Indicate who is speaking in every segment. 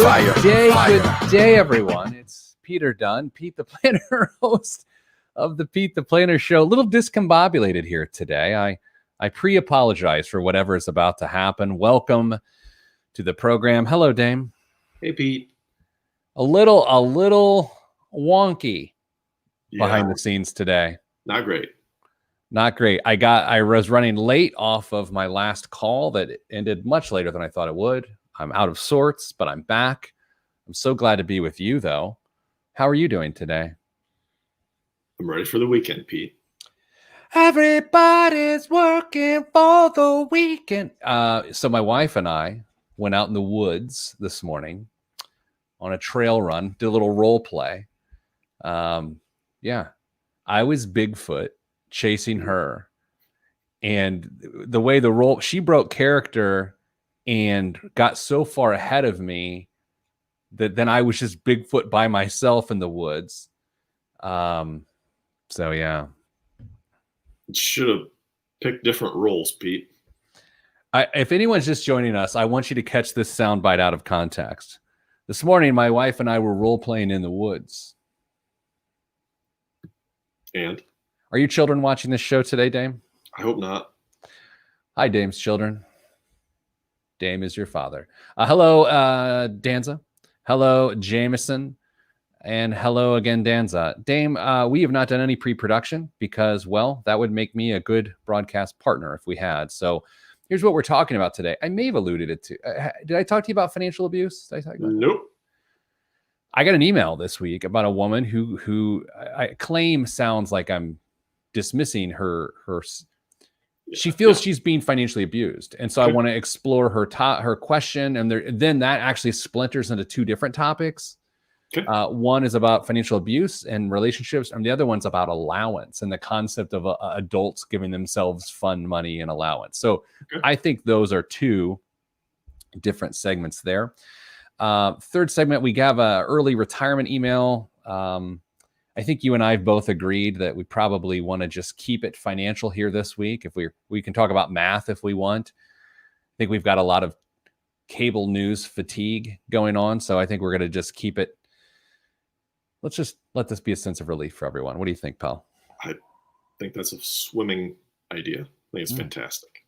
Speaker 1: Good day, everyone. It's Peter Dunn, Pete the Planner, host of the Pete the Planner Show. A little discombobulated here today. I pre-apologize for whatever is about to happen. Welcome to the program. Hello, Dame.
Speaker 2: Hey, Pete.
Speaker 1: A little wonky behind the scenes today.
Speaker 2: Not great.
Speaker 1: Not great. I was running late off of my last call that ended much later than I thought it would. I'm out of sorts, but I'm back. I'm so glad to be with you, though. How are you doing today?
Speaker 2: I'm ready for the weekend, Pete.
Speaker 1: Everybody's working for the weekend. So my wife and I went out in the woods this morning on a trail run, did a little role play. I was Bigfoot chasing her. And the way she broke character and got so far ahead of me that then I was just Bigfoot by myself in the woods. So yeah.
Speaker 2: Should have picked different roles, Pete.
Speaker 1: If anyone's just joining us, I want you to catch this soundbite out of context. This morning, my wife and I were role-playing in the woods.
Speaker 2: And?
Speaker 1: Are your children watching this show today, Dame?
Speaker 2: I hope not.
Speaker 1: Hi, Dame's children. Dame is your father. Hello, Danza. Hello, Jameson. And hello again, Danza. Dame, we have not done any pre-production because, well, that would make me a good broadcast partner if we had. So here's what we're talking about today. I may have alluded it to. Did I talk to you about financial abuse? Did I talk about
Speaker 2: Nope.
Speaker 1: I got an email this week about a woman who I claim sounds like I'm dismissing her. She feels she's being financially abused. And so I want to explore her question. And then that actually splinters into two different topics.
Speaker 2: Okay.
Speaker 1: One is about financial abuse and relationships, and the other one's about allowance and the concept of adults giving themselves fun money and allowance. So I think those are two different segments there. Third segment, we have a early retirement email. I think you and I have both agreed that we probably want to just keep it financial here this week. If we can talk about math if we want. I think we've got a lot of cable news fatigue going on, so I think we're going to just keep it. Let's just let this be a sense of relief for everyone. What do you think, pal?
Speaker 2: I think that's a swimming idea. I think it's fantastic.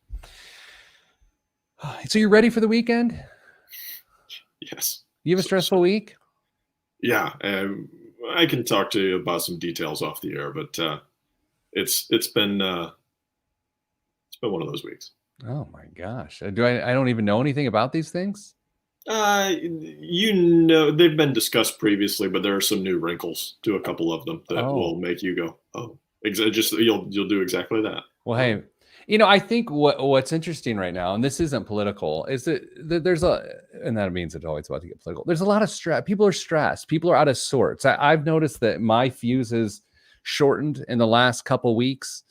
Speaker 1: So you're ready for the weekend?
Speaker 2: Yes.
Speaker 1: You have a stressful week?
Speaker 2: Yeah. I can talk to you about some details off the air, but it's been one of those weeks.
Speaker 1: Oh my gosh. I don't even know anything about these things?
Speaker 2: They've been discussed previously, but there are some new wrinkles to a couple of them that will make you go, "Oh, you'll do exactly that."
Speaker 1: Well, hey, I think what's interesting right now, and this isn't political, is that there's and that means it's always about to get political. There's a lot of stress. People are stressed. People are out of sorts. I've noticed that my fuse has shortened in the last couple weeks.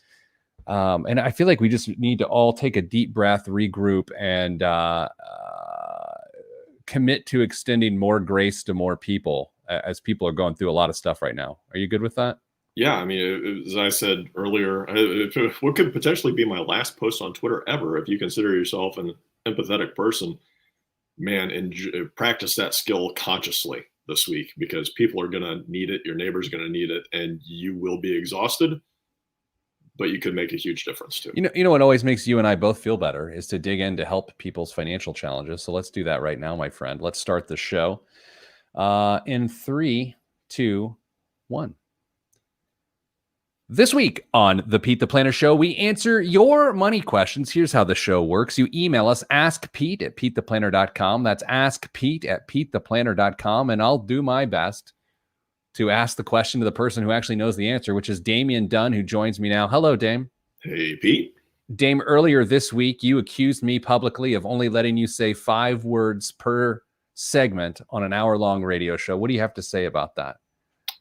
Speaker 1: And I feel like we just need to all take a deep breath, regroup, and commit to extending more grace to more people as people are going through a lot of stuff right now. Are you good with that?
Speaker 2: Yeah, I mean, as I said earlier, what could potentially be my last post on Twitter ever, if you consider yourself an empathetic person, man, and practice that skill consciously this week, because people are going to need it. Your neighbor's going to need it, and you will be exhausted, but you could make a huge difference too.
Speaker 1: You know what always makes you and I both feel better is to dig in to help people's financial challenges. So let's do that right now, my friend. Let's start the show in 3, 2, 1. This week on the Pete the Planner Show, we answer your money questions. Here's how the show works. You email us, askpete@petetheplanner.com. That's askpete@petetheplanner.com. And I'll do my best to ask the question to the person who actually knows the answer, which is Damian Dunn, who joins me now. Hello, Dame.
Speaker 2: Hey, Pete.
Speaker 1: Dame, earlier this week, you accused me publicly of only letting you say 5 words per segment on an hour-long radio show. What do you have to say about that?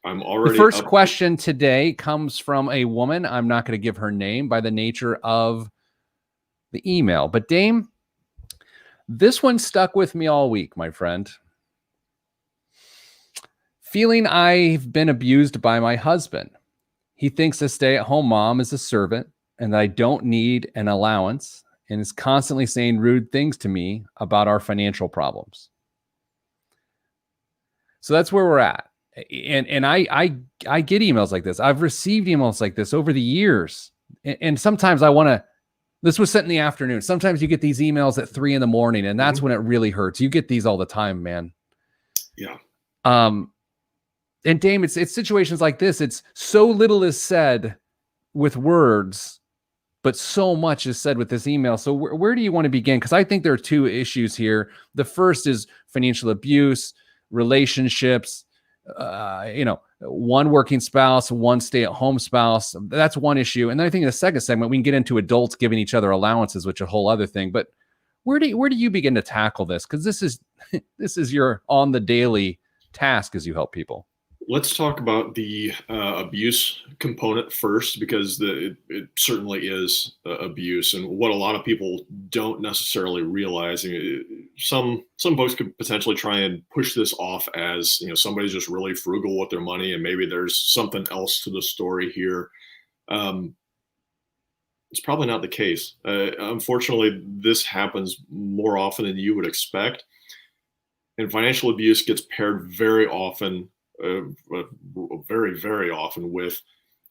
Speaker 2: I'm already.
Speaker 1: The first question today comes from a woman. I'm not going to give her name by the nature of the email. But Dame, this one stuck with me all week, my friend. Feeling I've been abused by my husband. He thinks a stay-at-home mom is a servant and that I don't need an allowance, and is constantly saying rude things to me about our financial problems. So that's where we're at. And I get emails like this. I've received emails like this over the years. And sometimes I want to, this was sent in the afternoon. Sometimes you get these emails at 3 a.m, and that's when it really hurts. You get these all the time, man.
Speaker 2: Yeah.
Speaker 1: And Dame, it's situations like this. It's so little is said with words, but so much is said with this email. So where do you want to begin? Because I think there are two issues here. The first is financial abuse, relationships, one working spouse, one stay-at-home spouse. That's one issue. And then I think in the second segment, we can get into adults giving each other allowances, which is a whole other thing. But where do you begin to tackle this? Because this is your on the daily task as you help people.
Speaker 2: Let's talk about the abuse component first, because it certainly is abuse, and what a lot of people don't necessarily realize. Some folks could potentially try and push this off as somebody's just really frugal with their money, and maybe there's something else to the story here. It's probably not the case. Unfortunately, this happens more often than you would expect, and financial abuse gets paired very often. Very, very often with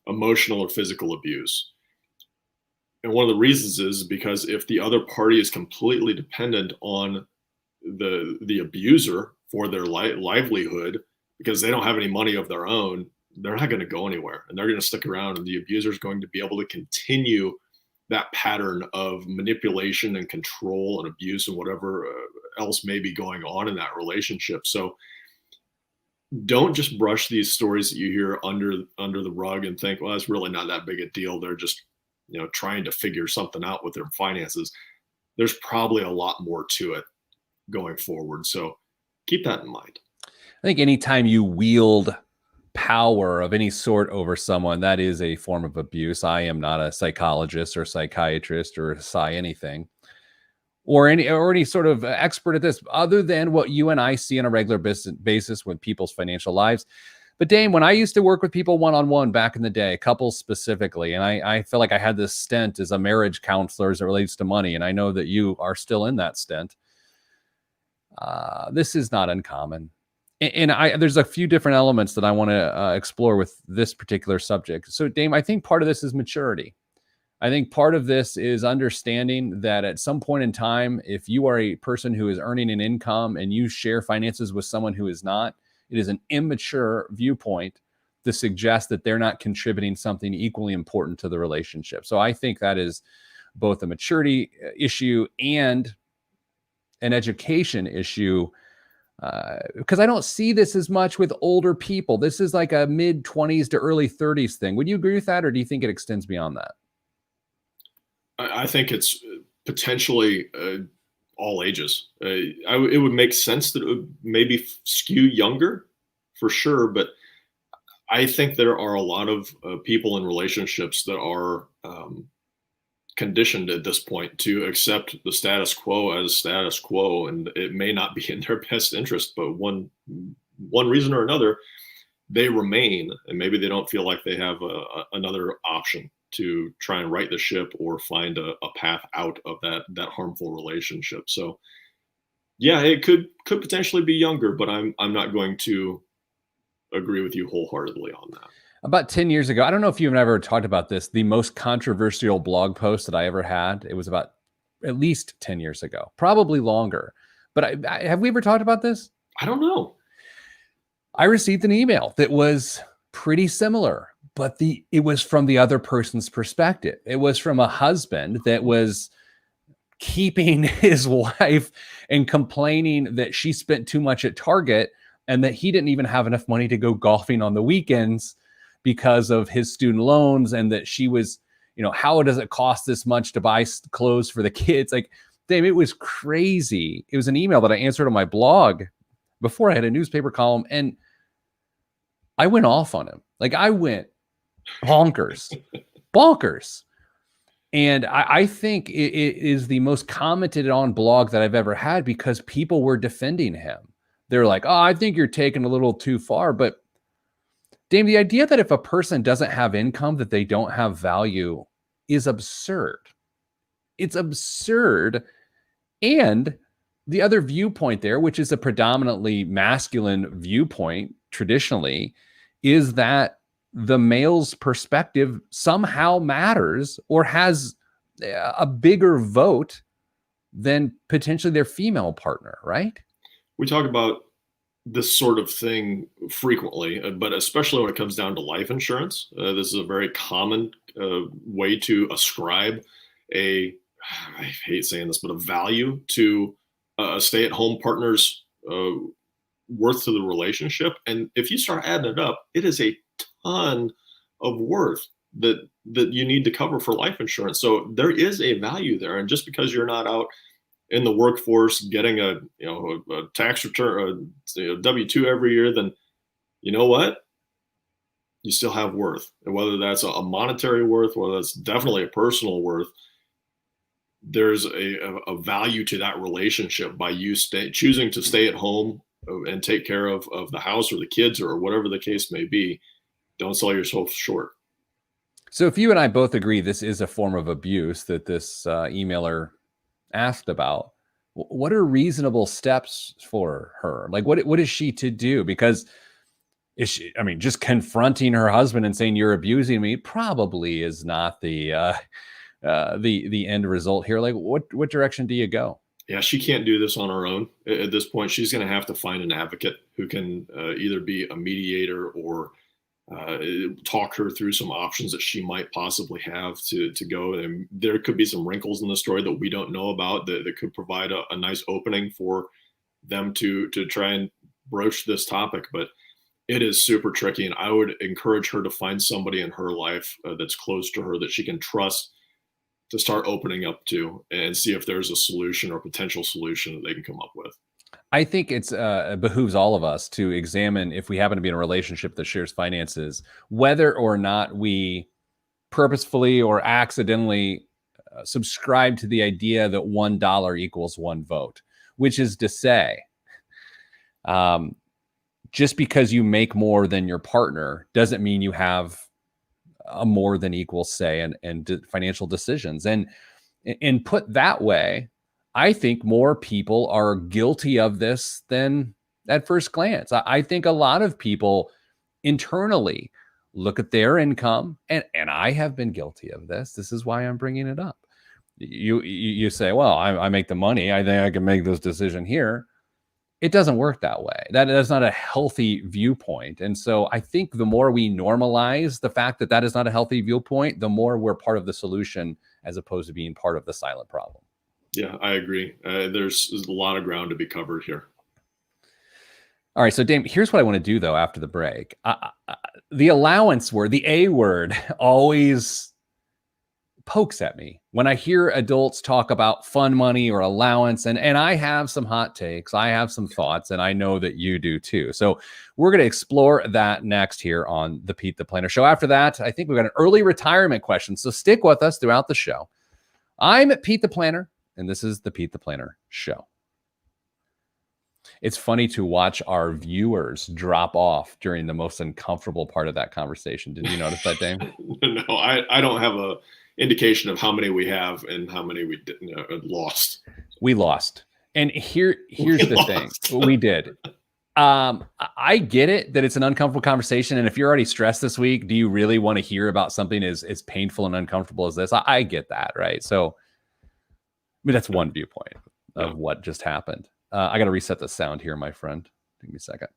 Speaker 2: emotional or physical abuse. And one of the reasons is because if the other party is completely dependent on the abuser for their livelihood, because they don't have any money of their own, they're not going to go anywhere, and they're going to stick around, and the abuser is going to be able to continue that pattern of manipulation and control and abuse and whatever else may be going on in that relationship. So don't just brush these stories that you hear under the rug and think, well, it's really not that big a deal. They're just, trying to figure something out with their finances. There's probably a lot more to it going forward. So keep that in mind.
Speaker 1: I think anytime you wield power of any sort over someone, that is a form of abuse. I am not a psychologist or psychiatrist or anything, or any sort of expert at this, other than what you and I see on a regular basis with people's financial lives. But Dame, when I used to work with people one-on-one back in the day, couples specifically, and I feel like I had this stint as a marriage counselor as it relates to money, and I know that you are still in that stint. This is not uncommon. And there's a few different elements that I want to explore with this particular subject. So Dame, I think part of this is maturity. I think part of this is understanding that at some point in time, if you are a person who is earning an income and you share finances with someone who is not, it is an immature viewpoint to suggest that they're not contributing something equally important to the relationship. So I think that is both a maturity issue and an education issue, because I don't see this as much with older people. This is like a mid-20s to early 30s thing. Would you agree with that, or do you think it extends beyond that?
Speaker 2: I think it's potentially all ages. It would make sense that it would maybe skew younger for sure, but I think there are a lot of people in relationships that are conditioned at this point to accept the status quo as status quo, and it may not be in their best interest, but one reason or another, they remain, and maybe they don't feel like they have another option to try and right the ship or find a path out of that harmful relationship. So yeah, it could potentially be younger, but I'm not going to agree with you wholeheartedly on that.
Speaker 1: About 10 years ago, I don't know if you've ever talked about this, the most controversial blog post that I ever had, it was about at least 10 years ago, probably longer. But have we ever talked about this?
Speaker 2: I don't know.
Speaker 1: I received an email that was pretty similar, but it was from the other person's perspective. It was from a husband that was keeping his wife and complaining that she spent too much at Target and that he didn't even have enough money to go golfing on the weekends because of his student loans, and that she was, how does it cost this much to buy clothes for the kids? Like, damn, it was crazy. It was an email that I answered on my blog before I had a newspaper column, and I went off on him. Like, I went bonkers. And I think it is the most commented on blog that I've ever had, because people were defending him. They're like, oh, I think you're taking a little too far. But Dame, the idea that if a person doesn't have income, that they don't have value is absurd. It's absurd. And the other viewpoint there, which is a predominantly masculine viewpoint traditionally, is that the male's perspective somehow matters or has a bigger vote than potentially their female partner, right?
Speaker 2: We talk about this sort of thing frequently, but especially when it comes down to life insurance. This is a very common way to ascribe I hate saying this, but a value to a stay-at-home partner's worth to the relationship. And if you start adding it up, it is a ton of worth that you need to cover for life insurance. So there is a value there. And just because you're not out in the workforce getting a tax return, a W-2 every year, then you know what? You still have worth. And whether that's a monetary worth, whether that's definitely a personal worth, there's a value to that relationship by you choosing to stay at home and take care of the house or the kids or whatever the case may be. Don't sell yourself short.
Speaker 1: So if you and I both agree this is a form of abuse that this emailer asked about, what are reasonable steps for her? Like, what is she to do? Because just confronting her husband and saying you're abusing me probably is not the end result here. Like, what direction do you go?
Speaker 2: Yeah, she can't do this on her own. At this point, she's going to have to find an advocate who can either be a mediator or talk her through some options that she might possibly have to go. And there could be some wrinkles in the story that we don't know about that could provide a nice opening for them to try and broach this topic. But it is super tricky. And I would encourage her to find somebody in her life that's close to her that she can trust to start opening up to and see if there's a solution or potential solution that they can come up with.
Speaker 1: I think it behooves all of us to examine, if we happen to be in a relationship that shares finances, whether or not we purposefully or accidentally subscribe to the idea that $1 equals one vote, which is to say, just because you make more than your partner doesn't mean you have a more than equal say in financial decisions. And put that way, I think more people are guilty of this than at first glance. I think a lot of people internally look at their income, and I have been guilty of this. This is why I'm bringing it up. You say, well, I make the money. I think I can make this decision here. It doesn't work that way. That's not a healthy viewpoint. And so I think the more we normalize the fact that that is not a healthy viewpoint, the more we're part of the solution as opposed to being part of the silent problem.
Speaker 2: Yeah, I agree. There's a lot of ground to be covered here.
Speaker 1: All right. So, Dame, here's what I want to do, though, after the break. The allowance word, the A word, always pokes at me when I hear adults talk about fun money or allowance. And I have some hot takes. I have some thoughts, and I know that you do, too. So we're going to explore that next here on the Pete the Planner Show. After that, I think we've got an early retirement question. So stick with us throughout the show. I'm Pete the Planner, and this is the Pete the Planner Show. It's funny to watch our viewers drop off during the most uncomfortable part of that conversation. Did you notice that, Dame?
Speaker 2: No, I don't have a indication of how many we have and how many we lost.
Speaker 1: We lost. And here's the thing. We did. I get it that it's an uncomfortable conversation. And if you're already stressed this week, do you really want to hear about something as painful and uncomfortable as this? I get that, right? So, that's one viewpoint of what just happened. I got to reset the sound here, my friend. Give me a second.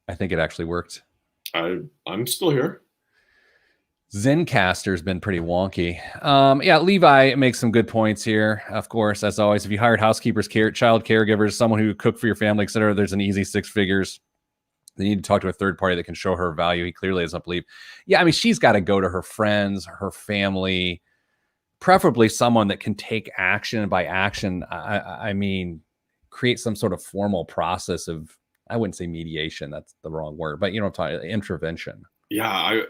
Speaker 1: I think it actually worked.
Speaker 2: I'm still here.
Speaker 1: Zencaster's been pretty wonky. Levi makes some good points here. Of course, as always, if you hired housekeepers, child caregivers, someone who cook for your family, etc., there's an easy 6 figures. They need to talk to a third party that can show her value. He clearly doesn't believe. Yeah, I mean, she's got to go to her friends, her family, preferably someone that can take action. And by action, I mean, create some sort of formal process of, I wouldn't say mediation, that's the wrong word, but I'm talking intervention.
Speaker 2: Yeah,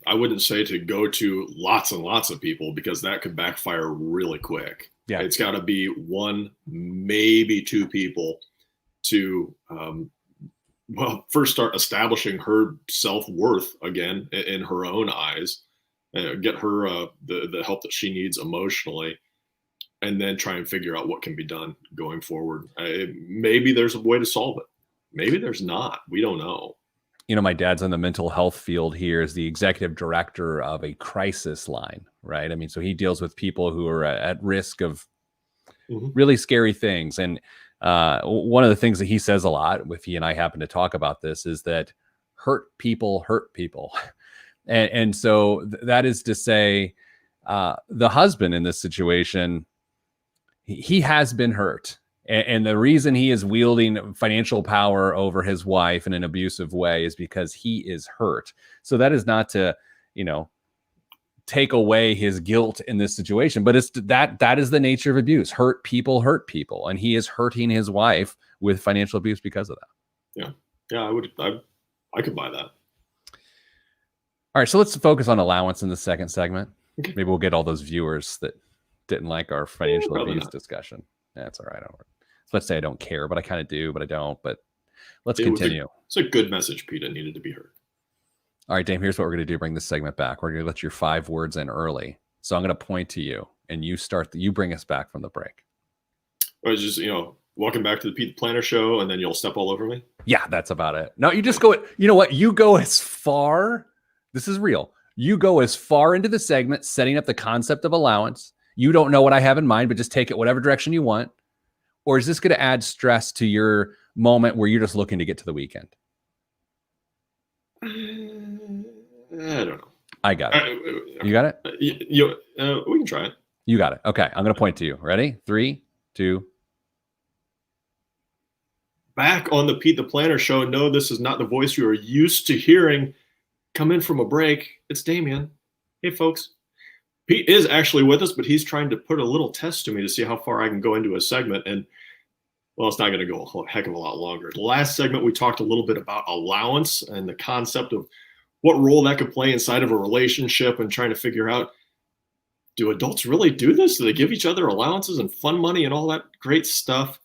Speaker 2: I wouldn't say to go to lots and lots of people because that could backfire really quick. Yeah, it's got to be 1, maybe 2 people to, first start establishing her self-worth again in her own eyes. get her the help that she needs emotionally, and then try and figure out what can be done going forward. Maybe there's a way to solve it. Maybe there's not. We don't know.
Speaker 1: My dad's in the mental health field here as the executive director of a crisis line, right? I mean, so he deals with people who are at risk of really scary things. And one of the things that he says a lot, if he and I happen to talk about this, is that hurt people hurt people. And so that is to say, the husband in this situation, he has been hurt. And the reason he is wielding financial power over his wife in an abusive way is because he is hurt. So that is not to, take away his guilt in this situation, but it's that is the nature of abuse. Hurt people, and he is hurting his wife with financial abuse because of that.
Speaker 2: Yeah, I could buy that.
Speaker 1: All right, so let's focus on allowance in the second segment. Okay. Maybe we'll get all those viewers that didn't like our financial abuse discussion. That's all right. So let's say I don't care, but I kind of do, but I don't. But let's continue.
Speaker 2: It's a good message, Pete. It needed to be heard.
Speaker 1: All right, Dame, here's what we're going to do. Bring this segment back. We're going to let your 5 words in early. So I'm going to point to you, and you bring us back from the break.
Speaker 2: Or just, welcome back to the Pete the Planner Show, and then you'll step all over me?
Speaker 1: Yeah, that's about it. No, you just go, you know what? You go as far, this is real. You go as far into the segment, setting up the concept of allowance. You don't know what I have in mind, but just take it whatever direction you want. Or is this going to add stress to your moment where you're just looking to get to the weekend?
Speaker 2: I don't know.
Speaker 1: I got it. You got it?
Speaker 2: We can try it.
Speaker 1: You got it. Okay. I'm going to point to you. Ready? 3, 2.
Speaker 2: Back on the Pete the Planner Show. No, this is not the voice you are used to hearing. Come in from a break. It's Damien. Hey, folks. Pete is actually with us, but he's trying to put a little test to me to see how far I can go into a segment. And, well, it's not going to go a heck of a lot longer. The last segment, we talked a little bit about allowance and the concept of what role that could play inside of a relationship and trying to figure out, do adults really do this? Do they give each other allowances and fun money and all that great stuff?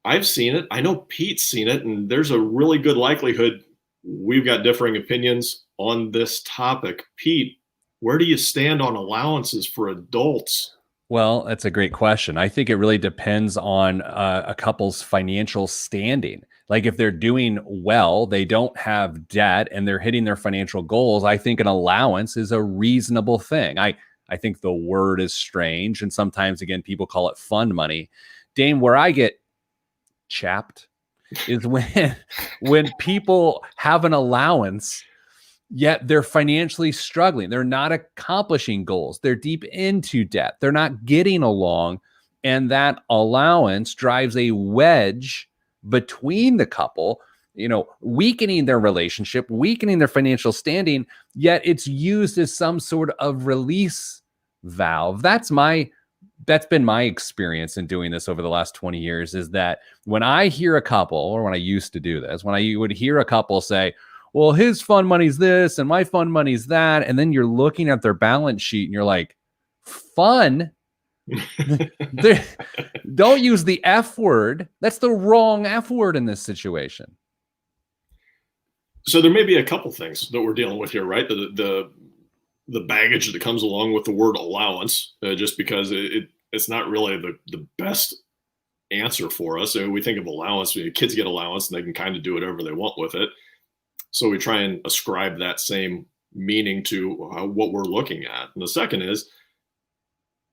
Speaker 2: I've seen it. I know Pete's seen it, and there's a really good likelihood we've got differing opinions on this topic. Pete, where do you stand on allowances for adults?
Speaker 1: Well, that's a great question. I think it really depends on a couple's financial standing. Like if they're doing well, they don't have debt, and they're hitting their financial goals, I think an allowance is a reasonable thing. I think the word is strange, and sometimes, again, people call it fun money. Dame, where I get chapped is when people have an allowance, yet they're financially struggling. They're not accomplishing goals. They're deep into debt. They're not getting along. And that allowance drives a wedge between the couple, weakening their relationship, weakening their financial standing, yet it's used as some sort of release valve. That's been my experience in doing this over the last 20 years, is that when I hear a couple, or when I used to do this, when I would hear a couple say, well, his fun money's this and my fun money's that. And then you're looking at their balance sheet and you're like, fun? Don't use the F word. That's the wrong F word in this situation.
Speaker 2: So there may be a couple things that we're dealing with here, right? The baggage that comes along with the word allowance, just because it's not really the best answer for us. We think of allowance, kids get allowance and they can kind of do whatever they want with it. So we try and ascribe that same meaning to what we're looking at. And the second is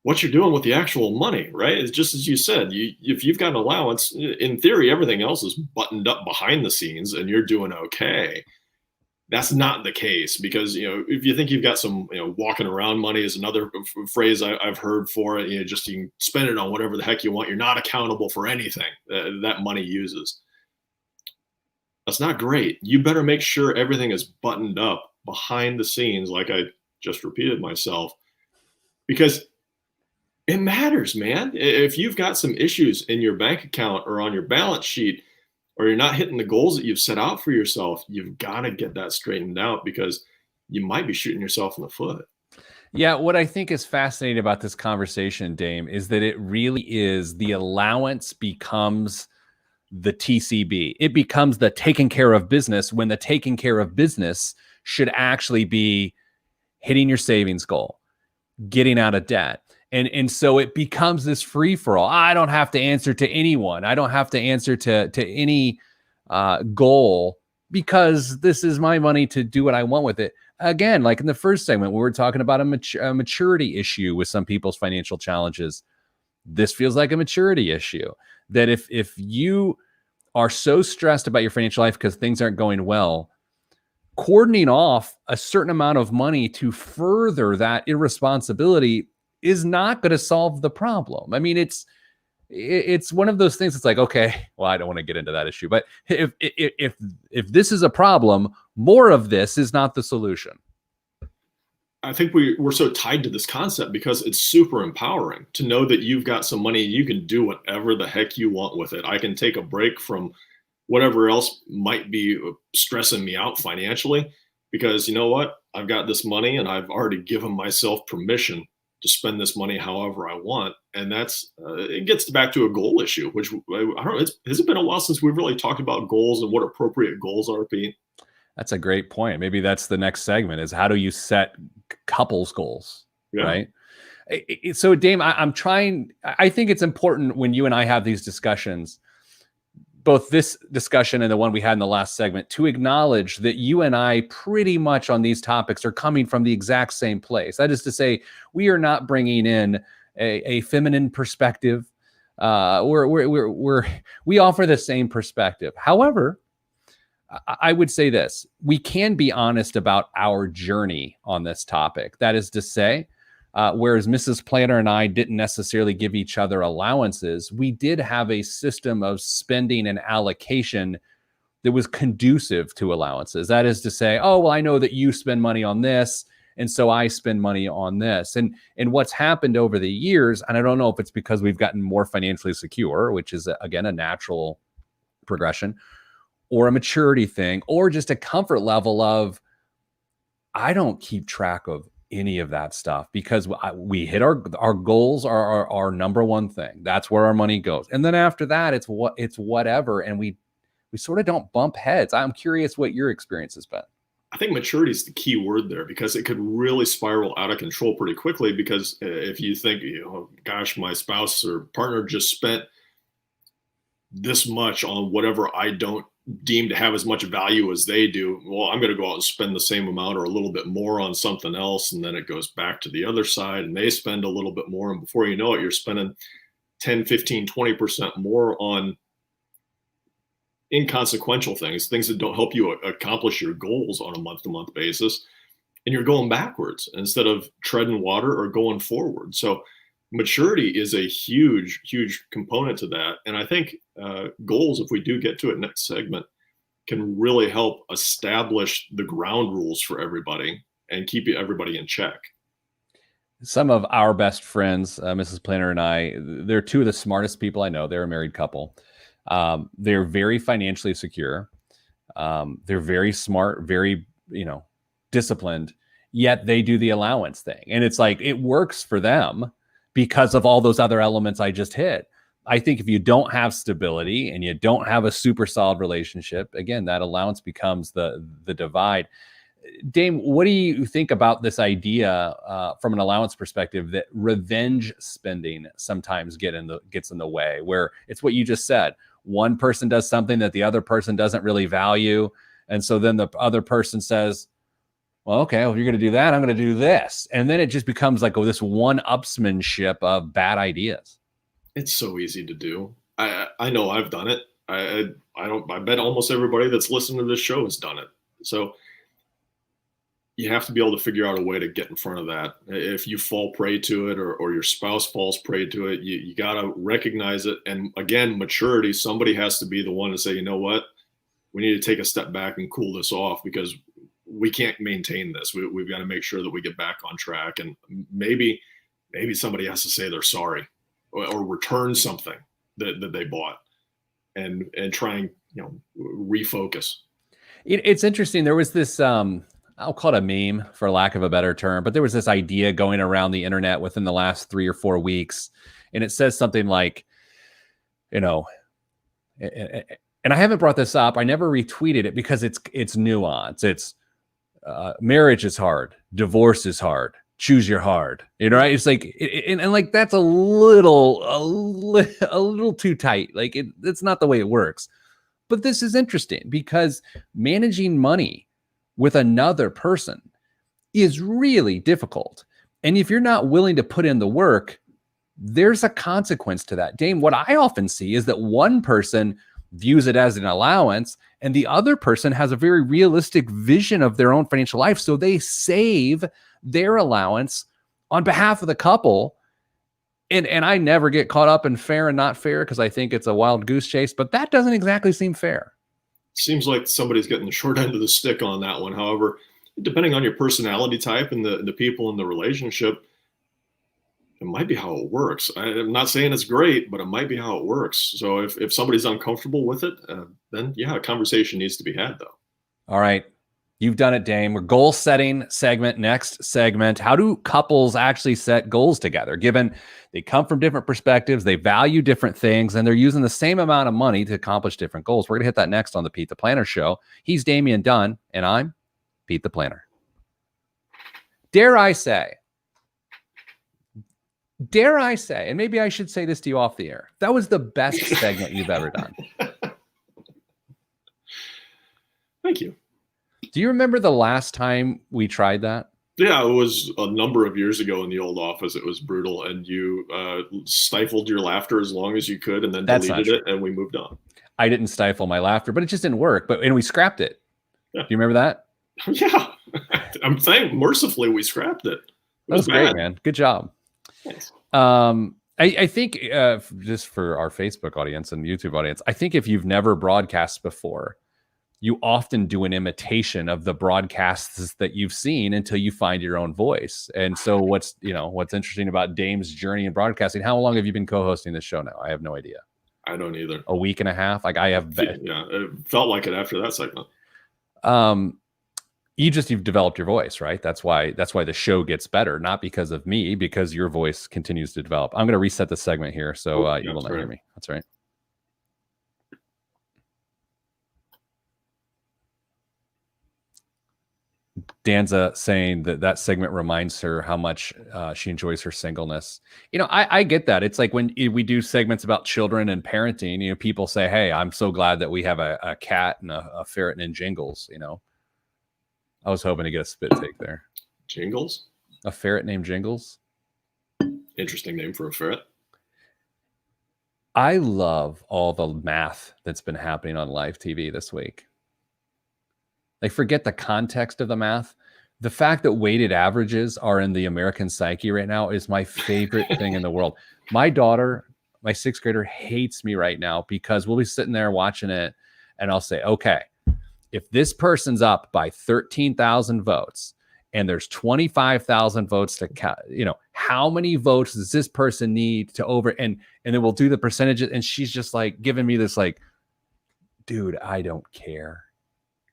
Speaker 2: what you're doing with the actual money, right? It's just as you said, if you've got an allowance, in theory, everything else is buttoned up behind the scenes and you're doing okay. That's not the case, because, if you think you've got some, walking around money is another phrase I've heard for it. You can spend it on whatever the heck you want. You're not accountable for anything that money uses. That's not great. You better make sure everything is buttoned up behind the scenes, like I just repeated myself, because it matters, man. If you've got some issues in your bank account or on your balance sheet, or you're not hitting the goals that you've set out for yourself, you've got to get that straightened out, because you might be shooting yourself in the foot.
Speaker 1: Yeah, what I think is fascinating about this conversation, Dame, is that it really is the allowance becomes the TCB. It becomes the taking care of business, when the taking care of business should actually be, hitting your savings goal, getting out of debt. And so it becomes this free for all. I don't have to answer to anyone. I don't have to answer to any goal, because this is my money to do what I want with it. Again, like in the first segment, we were talking about a maturity issue with some people's financial challenges. This feels like a maturity issue, that if you are so stressed about your financial life because things aren't going well, cordoning off a certain amount of money to further that irresponsibility is not going to solve the problem. I mean, it's one of those things. It's like, okay, well, I don't want to get into that issue, but if this is a problem, more of this is not the solution.
Speaker 2: I think we're so tied to this concept because it's super empowering to know that you've got some money. You can do whatever the heck you want with it. I can take a break from whatever else might be stressing me out financially, because you know what? I've got this money and I've already given myself permission to spend this money however I want. And that's, it gets back to a goal issue, which I don't know, has it been a while since we've really talked about goals and what appropriate goals are, Pete?
Speaker 1: That's a great point. Maybe that's the next segment, is how do you set couples goals, right? So Dame, I think it's important when you and I have these discussions, both this discussion and the one we had in the last segment, to acknowledge that you and I pretty much on these topics are coming from the exact same place. That is to say, we are not bringing in a feminine perspective. We offer the same perspective. However, I would say this: we can be honest about our journey on this topic. That is to say, whereas Mrs. Planner and I didn't necessarily give each other allowances, we did have a system of spending and allocation that was conducive to allowances. That is to say, oh, well, I know that you spend money on this, and so I spend money on this. And what's happened over the years, and I don't know if it's because we've gotten more financially secure, which is, again, a natural progression, or a maturity thing, or just a comfort level of, I don't keep track of any of that stuff, because we hit our goals are our number one thing. That's where our money goes. And then after that, it's whatever. And we sort of don't bump heads. I'm curious what your experience has been.
Speaker 2: I think maturity is the key word there, because it could really spiral out of control pretty quickly. Because if you think, gosh, my spouse or partner just spent this much on whatever I don't deem to have as much value as they do, well, I'm going to go out and spend the same amount or a little bit more on something else. And then it goes back to the other side and they spend a little bit more. And before you know it, you're spending 10, 15, 20% more on inconsequential things that don't help you accomplish your goals on a month-to-month basis. And you're going backwards instead of treading water or going forward. So maturity is a huge, huge component to that. And I think goals, if we do get to it next segment, can really help establish the ground rules for everybody and keep everybody in check.
Speaker 1: Some of our best friends, Mrs. Planner and I, they're two of the smartest people I know. They're a married couple. They're very financially secure. They're very smart, very, disciplined, yet they do the allowance thing. And it's like, it works for them because of all those other elements I just hit. I think if you don't have stability and you don't have a super solid relationship, again, that allowance becomes the divide. Dame, what do you think about this idea from an allowance perspective that revenge spending sometimes gets in the way, where it's what you just said? One person does something that the other person doesn't really value. And so then the other person says, well, okay, well, if you're going to do that, I'm going to do this. And then it just becomes like this one-upsmanship of bad ideas.
Speaker 2: It's so easy to do. I know I've done it. I bet almost everybody that's listening to this show has done it. So you have to be able to figure out a way to get in front of that. If you fall prey to it or your spouse falls prey to it, you got to recognize it. And again, maturity, somebody has to be the one to say, you know what, we need to take a step back and cool this off, because we can't maintain this. We've got to make sure that we get back on track. And maybe somebody has to say they're sorry or return something that they bought and try and, refocus.
Speaker 1: It's interesting. There was this, I'll call it a meme for lack of a better term, but there was this idea going around the internet within the last 3 or 4 weeks. And it says something like, and I haven't brought this up. I never retweeted it because it's nuance. It's marriage is hard, divorce is hard, choose your hard, right? It's like, and like, that's a little too tight. Like it's not the way it works. But this is interesting because managing money with another person is really difficult. And if you're not willing to put in the work, there's a consequence to that. Dame, what I often see is that one person views it as an allowance and the other person has a very realistic vision of their own financial life. So they save their allowance on behalf of the couple. And I never get caught up in fair and not fair because I think it's a wild goose chase, but that doesn't exactly seem fair.
Speaker 2: Seems like somebody's getting the short end of the stick on that one. However, depending on your personality type and the people in the relationship, it might be how it works. I'm not saying it's great, but it might be how it works. So if somebody's uncomfortable with it, then yeah, a conversation needs to be had though.
Speaker 1: All right. You've done it, Dame. We're goal setting segment. Next segment. How do couples actually set goals together, given they come from different perspectives, they value different things, and they're using the same amount of money to accomplish different goals? We're going to hit that next on the Pete the Planner Show. He's Damian Dunn, and I'm Pete the Planner. Dare I say, and maybe I should say this to you off the air, that was the best segment you've ever done.
Speaker 2: Thank you.
Speaker 1: Do you remember the last time we tried that?
Speaker 2: Yeah, it was a number of years ago in the old office. It was brutal, and you stifled your laughter as long as you could, and then deleted it, and we moved on.
Speaker 1: I didn't stifle my laughter, but it just didn't work. And we scrapped it. Yeah. Do you remember that?
Speaker 2: Yeah, I'm saying mercifully we scrapped it.
Speaker 1: That was great, man. Good job.
Speaker 2: Thanks.
Speaker 1: I think just for our Facebook audience and YouTube audience, I think if you've never broadcast before, you often do an imitation of the broadcasts that you've seen until you find your own voice. And so what's interesting about Dame's journey in broadcasting, how long have you been co-hosting this show now? I have no idea.
Speaker 2: I don't either.
Speaker 1: A week and a half? Like I have.
Speaker 2: Yeah, it felt like it after that segment.
Speaker 1: You've developed your voice, right? That's why the show gets better, not because of me, because your voice continues to develop. I'm going to reset the segment here. So you will not hear me. That's right. Danza saying that segment reminds her how much she enjoys her singleness. I get that. It's like when we do segments about children and parenting, people say, hey, I'm so glad that we have a cat and a ferret named Jingles. I was hoping to get a spit take there.
Speaker 2: Jingles?
Speaker 1: A ferret named Jingles?
Speaker 2: Interesting name for a ferret.
Speaker 1: I love all the math that's been happening on live TV this week. Like, forget the context of the math. The fact that weighted averages are in the American psyche right now is my favorite thing in the world. My daughter, my sixth grader, hates me right now because we'll be sitting there watching it and I'll say, okay, if this person's up by 13,000 votes and there's 25,000 votes to count, how many votes does this person need to over? And then we'll do the percentages. And she's just like giving me this like, dude, I don't care.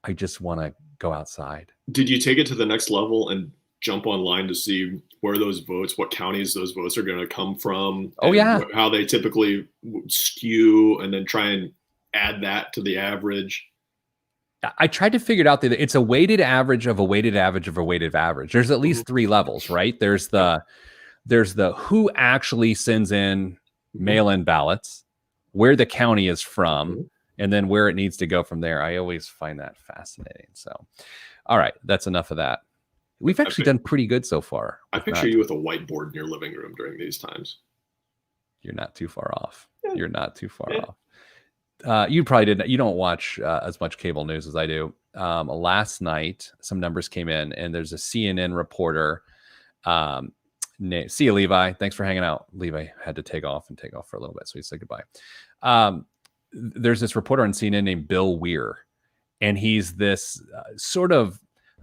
Speaker 1: I just want to go outside.
Speaker 2: Did you take it to the next level and jump online to see where those votes, what counties those votes are going to come from?
Speaker 1: Oh, yeah.
Speaker 2: How they typically skew and then try and add that to the average?
Speaker 1: I tried to figure it out that it's a weighted average of a weighted average of a weighted average. There's at least three levels, right? There's the who actually sends in mail-in ballots, where the county is from, and then where it needs to go from there. I always find that fascinating. So, all right, that's enough of that. We've actually done pretty good so far.
Speaker 2: I picture you with a whiteboard in your living room during these times.
Speaker 1: You're not too far off. You're not too far off. You probably didn't. You don't watch as much cable news as I do. Last night, some numbers came in, and there's a CNN reporter. See you, Levi. Thanks for hanging out. Levi had to take off for a little bit, so he said goodbye. There's this reporter on CNN named Bill Weir, and he's this sort of,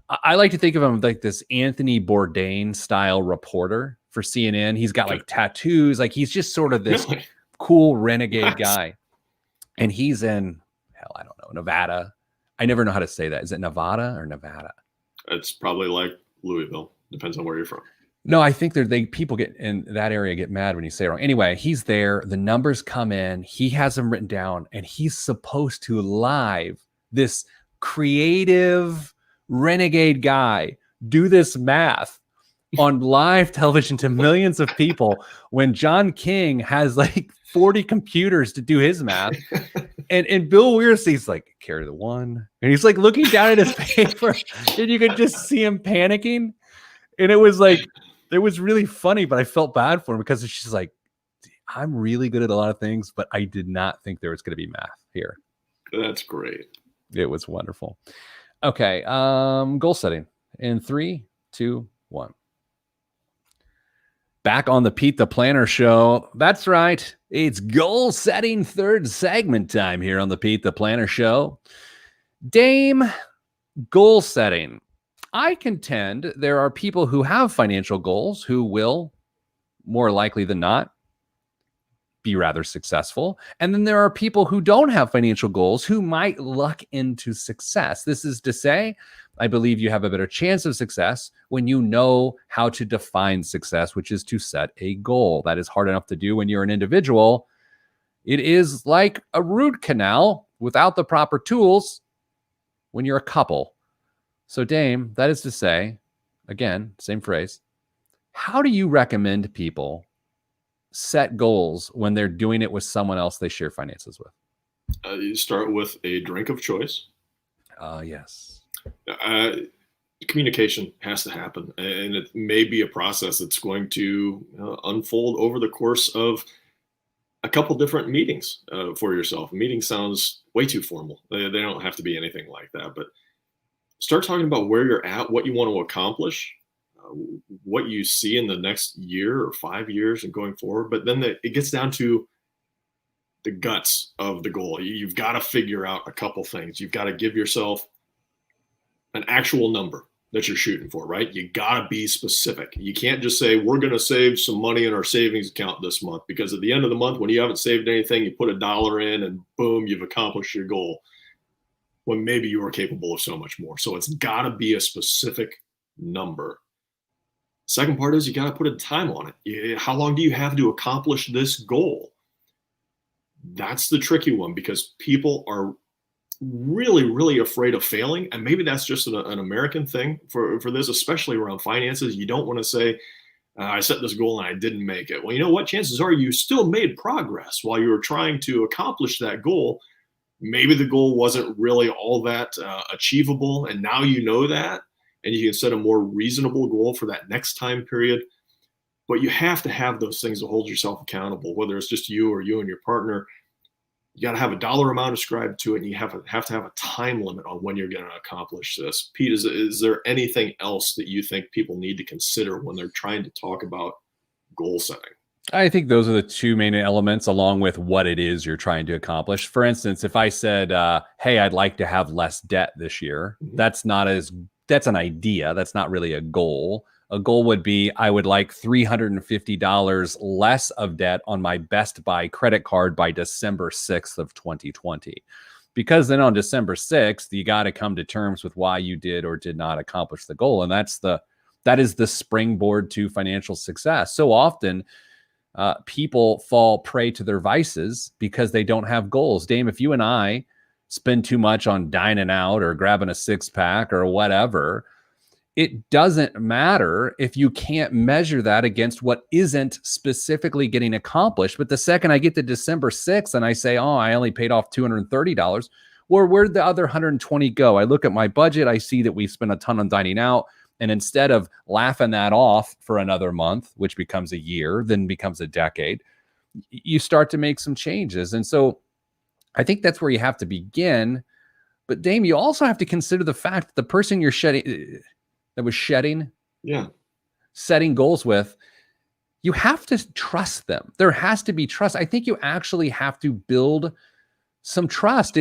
Speaker 1: I like to think of him like this Anthony Bourdain style reporter for CNN. He's got like tattoos, like he's just sort of this cool renegade guy. And he's in, I don't know, Nevada. I never know how to say that. Is it Nevada or Nevada?
Speaker 2: It's probably like Louisville. Depends on where you're from.
Speaker 1: No, I think people get in that area get mad when you say it wrong. Anyway, he's there. The numbers come in. He has them written down, and he's supposed to live this creative, renegade guy do this math on live television to millions of people when John King has like 40 computers to do his math. And Bill Weir's like, carry the one. And he's like looking down at his paper and you could just see him panicking. And it was really funny, but I felt bad for him because she's like, I'm really good at a lot of things, but I did not think there was going to be math here.
Speaker 2: That's great.
Speaker 1: It was wonderful. Okay. Goal setting in 3, 2, 1. Back on the Pete the Planner Show. That's right. It's goal setting third segment time here on the Pete the Planner Show. Dame, goal setting. I contend there are people who have financial goals who will, more likely than not, be rather successful. And then there are people who don't have financial goals who might luck into success. This is to say, I believe you have a better chance of success when you know how to define success, which is to set a goal. That is hard enough to do when you're an individual. It is like a root canal without the proper tools when you're a couple. So Dame, that is to say, again, same phrase. How do you recommend people set goals when they're doing it with someone else they share finances with?
Speaker 2: You start with a drink of choice.
Speaker 1: Yes.
Speaker 2: Communication has to happen, and it may be a process that's going to unfold over the course of a couple different meetings for yourself. A meeting sounds way too formal. They don't have to be anything like that, but start talking about where you're at, what you want to accomplish, what you see in the next year or 5 years and going forward. But then it gets down to the guts of the goal. You've got to figure out a couple things. You've got to give yourself an actual number that you're shooting for, right? You got to be specific. You can't just say, we're going to save some money in our savings account this month, because at the end of the month, when you haven't saved anything, you put $1 in and boom, you've accomplished your goal, when maybe you are capable of so much more. So it's got to be a specific number. Second part is you got to put a time on it. How long do you have to accomplish this goal? That's the tricky one, because people are really, really afraid of failing. And maybe that's just an American thing for this, especially around finances. You don't want to say, I set this goal and I didn't make it. Well, you know what? Chances are you still made progress while you were trying to accomplish that goal. Maybe the goal wasn't really all that achievable, and now you know that. And you can set a more reasonable goal for that next time period. But you have to have those things to hold yourself accountable, whether it's just you or you and your partner. You got to have a dollar amount ascribed to it, and you have to have a time limit on when you're going to accomplish this. Pete, is there anything else that you think people need to consider when they're trying to talk about goal setting?
Speaker 1: I think those are the two main elements, along with what it is you're trying to accomplish. For instance, if I said, hey, I'd like to have less debt this year, that's an idea. That's not really a goal. A goal would be, I would like $350 less of debt on my Best Buy credit card by December 6th of 2020. Because then on December 6th, you got to come to terms with why you did or did not accomplish the goal. And that is the springboard to financial success. So often people fall prey to their vices because they don't have goals. Dame, if you and I spend too much on dining out or grabbing a 6-pack or whatever, it doesn't matter if you can't measure that against what isn't specifically getting accomplished. But the second I get to December 6th and I say, oh, I only paid off $230, well, where'd the other $120 go? I look at my budget, I see that we spent a ton on dining out. And instead of laughing that off for another month, which becomes a year, then becomes a decade, you start to make some changes. And so I think that's where you have to begin. But Dame, you also have to consider the fact that the person you're setting goals with, you have to trust them. There has to be trust. I think you actually have to build some trust.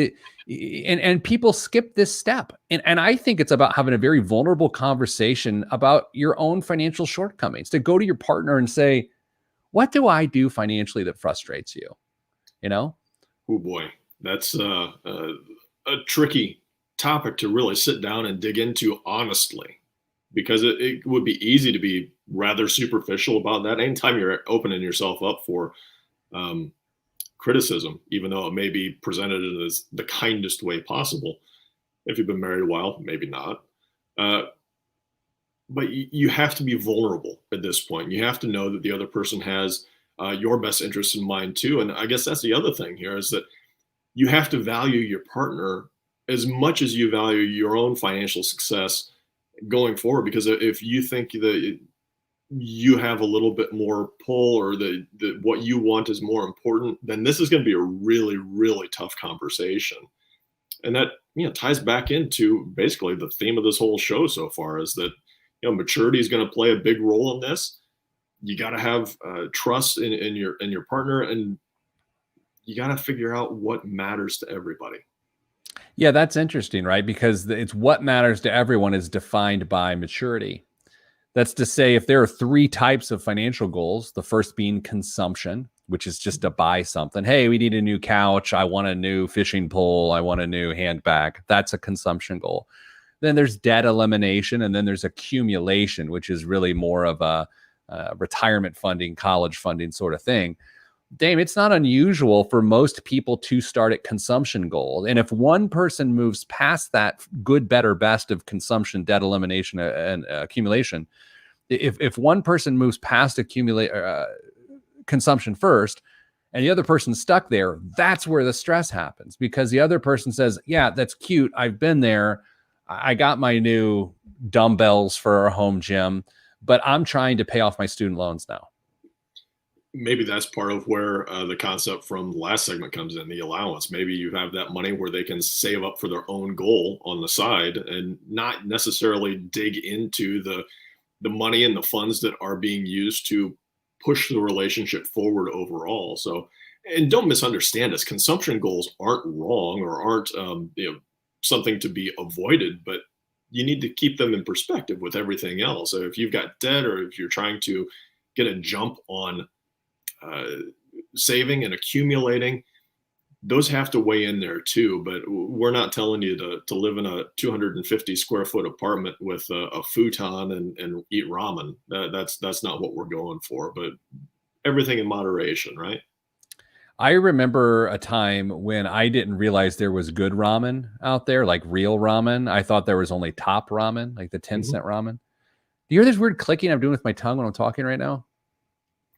Speaker 1: And people skip this step. And I think it's about having a very vulnerable conversation about your own financial shortcomings, to go to your partner and say, what do I do financially that frustrates you? You know?
Speaker 2: Oh boy, that's a tricky topic to really sit down and dig into honestly, because it would be easy to be rather superficial about that. Anytime you're opening yourself up for criticism, even though it may be presented as the kindest way possible. If you've been married a while, maybe not. But you have to be vulnerable at this point. You have to know that the other person has your best interest in mind too. And I guess that's the other thing here is that you have to value your partner as much as you value your own financial success going forward. Because if you think that you have a little bit more pull or that what you want is more important, then this is going to be a really, really tough conversation. And that, ties back into basically the theme of this whole show so far is that, maturity is going to play a big role in this. You got to have trust in your partner, and you got to figure out what matters to everybody.
Speaker 1: Yeah, that's interesting, right? Because it's what matters to everyone is defined by maturity. That's to say, if there are 3 types of financial goals, the first being consumption, which is just to buy something. Hey, we need a new couch. I want a new fishing pole. I want a new handbag. That's a consumption goal. Then there's debt elimination, and then there's accumulation, which is really more of a retirement funding, college funding sort of thing. Dame, it's not unusual for most people to start at consumption goals. And if one person moves past that good, better, best of consumption, debt elimination, and accumulation, if one person moves past consumption first, and the other person's stuck there, that's where the stress happens, because the other person says, yeah, that's cute. I've been there. I got my new dumbbells for our home gym, but I'm trying to pay off my student loans now.
Speaker 2: Maybe that's part of where the concept from the last segment comes in, the allowance. Maybe you have that money where they can save up for their own goal on the side and not necessarily dig into the money and the funds that are being used to push the relationship forward overall. So, and don't misunderstand us. Consumption goals aren't wrong or aren't something to be avoided, but you need to keep them in perspective with everything else. So if you've got debt or if you're trying to get a jump on saving and accumulating, those have to weigh in there too. But we're not telling you to live in a 250 square foot apartment with a futon and eat ramen. That's not what we're going for, but everything in moderation, right?
Speaker 1: I remember a time when I didn't realize there was good ramen out there, like real ramen. I thought there was only top ramen, like the 10-cent ramen. Do you hear this weird clicking I'm doing with my tongue when I'm talking right now?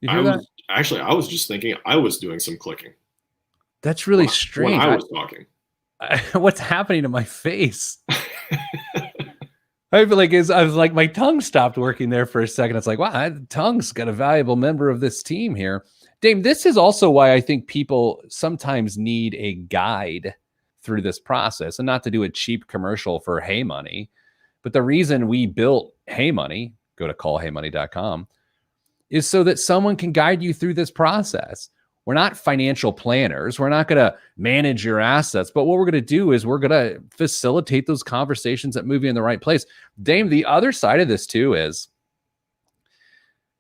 Speaker 1: You hear that?
Speaker 2: Actually, I was just thinking I was doing some clicking.
Speaker 1: That's really strange.
Speaker 2: When I was talking.
Speaker 1: What's happening to my face? I feel like I was like, my tongue stopped working there for a second. It's like, wow, that tongue's got a valuable member of this team here. Dame, this is also why I think people sometimes need a guide through this process, and not to do a cheap commercial for Hey Money. But the reason we built Hey Money, go to callheymoney.com, is so that someone can guide you through this process. We're not financial planners. We're not going to manage your assets. But what we're going to do is we're going to facilitate those conversations that move you in the right place. Dame, the other side of this too is,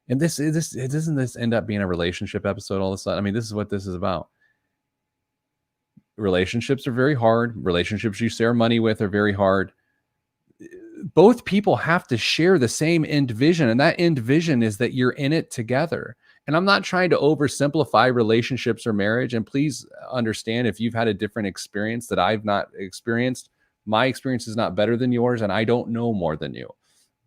Speaker 1: and this doesn't this end up being a relationship episode all of a sudden? I mean, this is what this is about. Relationships are very hard. Relationships you share money with are very hard. Both people have to share the same end vision, and that end vision is that you're in it together. And I'm not trying to oversimplify relationships or marriage. And please understand, if you've had a different experience that I've not experienced, my experience is not better than yours, and I don't know more than you.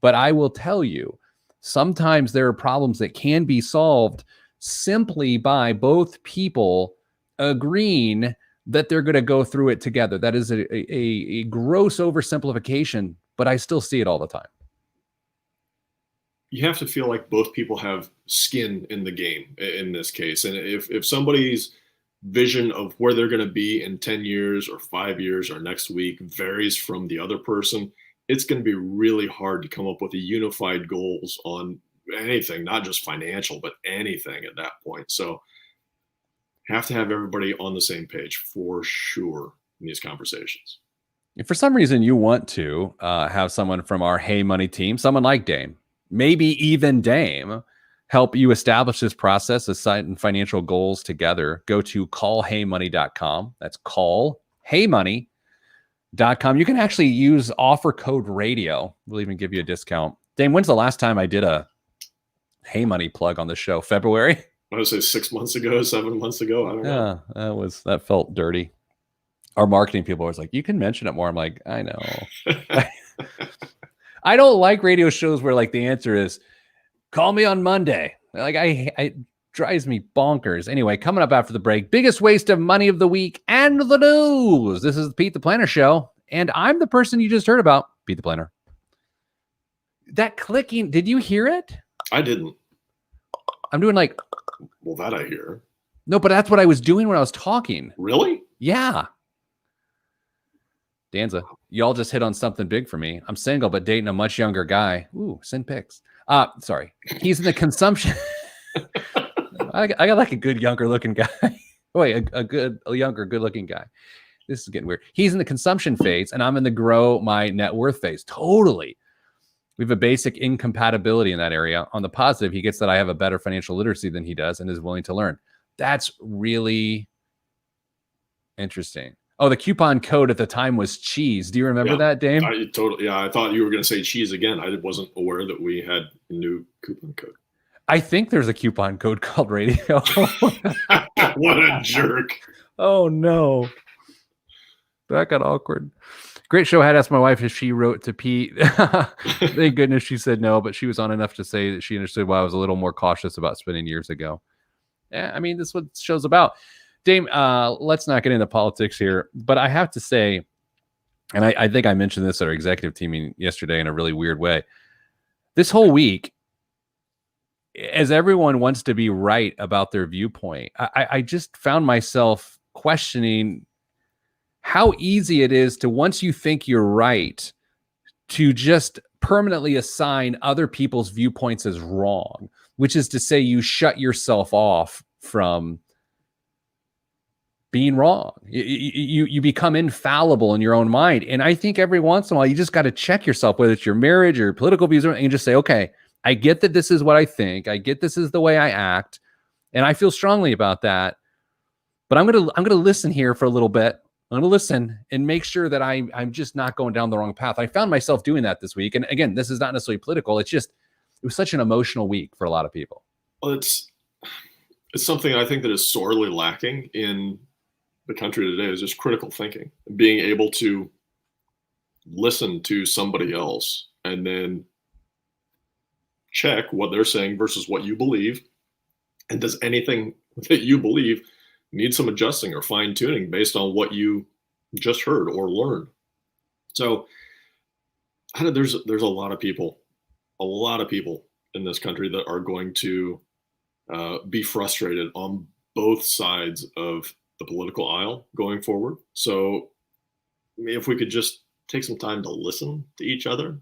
Speaker 1: But I will tell you, sometimes there are problems that can be solved simply by both people agreeing that they're going to go through it together. That is a gross oversimplification, but I still see it all the time.
Speaker 2: You have to feel like both people have skin in the game in this case. And if somebody's vision of where they're going to be in 10 years or 5 years or next week varies from the other person, it's going to be really hard to come up with a unified goals on anything, not just financial, but anything at that point. So have to have everybody on the same page for sure in these conversations.
Speaker 1: If for some reason you want to have someone from our Hey Money team, someone like Dame, maybe even Dame, help you establish this process of setting financial goals together, go to callheymoney.com. That's callheymoney.com. You can actually use offer code radio. We'll even give you a discount. Dame, when's the last time I did a Hey Money plug on the show? February?
Speaker 2: I would say 6 months ago, 7 months ago. I don't know.
Speaker 1: Yeah, that felt dirty. Our marketing people was like, you can mention it more. I'm like, I know. I don't like radio shows where like the answer is call me on Monday. Like I drives me bonkers. Anyway, coming up after the break, biggest waste of money of the week and the news. This is the Pete the Planner Show, and I'm the person you just heard about, Pete the Planner. That clicking, did you hear it?
Speaker 2: I didn't.
Speaker 1: I'm doing like...
Speaker 2: Well, that I hear.
Speaker 1: No, but that's what I was doing when I was talking.
Speaker 2: Really?
Speaker 1: Yeah. Danza, y'all just hit on something big for me. I'm single, but dating a much younger guy. Ooh, send pics. Sorry. He's in the consumption... I got like a good younger looking guy. Wait, a younger, good looking guy. This is getting weird. He's in the consumption phase and I'm in the grow my net worth phase. Totally. We have a basic incompatibility in that area. On the positive, he gets that I have a better financial literacy than he does and is willing to learn. That's really interesting. Oh, the coupon code at the time was cheese. Do you remember that, Dame?
Speaker 2: I thought you were going to say cheese again. I wasn't aware that we had a new coupon code.
Speaker 1: I think there's a coupon code called radio.
Speaker 2: What a jerk.
Speaker 1: Oh, no. That got awkward. Great show. I had asked my wife if she wrote to Pete. Thank goodness she said no, but she was on enough to say that she understood why I was a little more cautious about spending years ago. Yeah, I mean, this is what the show's about. Dame, let's not get into politics here, but I have to say, and I think I mentioned this at our executive team yesterday in a really weird way. This whole week, as everyone wants to be right about their viewpoint, I just found myself questioning how easy it is to, once you think you're right, to just permanently assign other people's viewpoints as wrong, which is to say you shut yourself off from being wrong. You become infallible in your own mind. And I think every once in a while, you just got to check yourself, whether it's your marriage or your political views, and just say, okay, I get that this is what I think. I get this is the way I act, and I feel strongly about that. But I'm gonna listen here for a little bit. I'm gonna listen and make sure that I'm just not going down the wrong path. I found myself doing that this week, and again, this is not necessarily political. It was such an emotional week for a lot of people.
Speaker 2: Well, it's something I think that is sorely lacking in the country today, is just critical thinking, being able to listen to somebody else and then check what they're saying versus what you believe. And does anything that you believe need some adjusting or fine tuning based on what you just heard or learned? So there's a lot of people in this country that are going to be frustrated on both sides of the political aisle going forward. So if we could just take some time to listen to each other,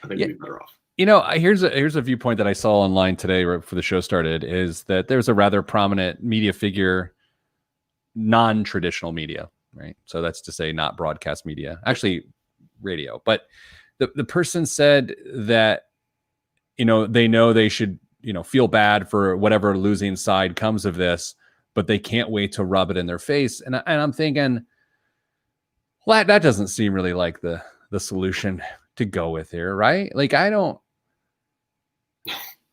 Speaker 2: I think we'd be better off.
Speaker 1: You know, here's a viewpoint that I saw online today right before the show started, is that there's a rather prominent media figure, non-traditional media, right? So that's to say not broadcast media, actually radio. But the person said that, they know they should, feel bad for whatever losing side comes of this, but they can't wait to rub it in their face. And I'm thinking, well, that doesn't seem really like the solution to go with here, right? Like, I don't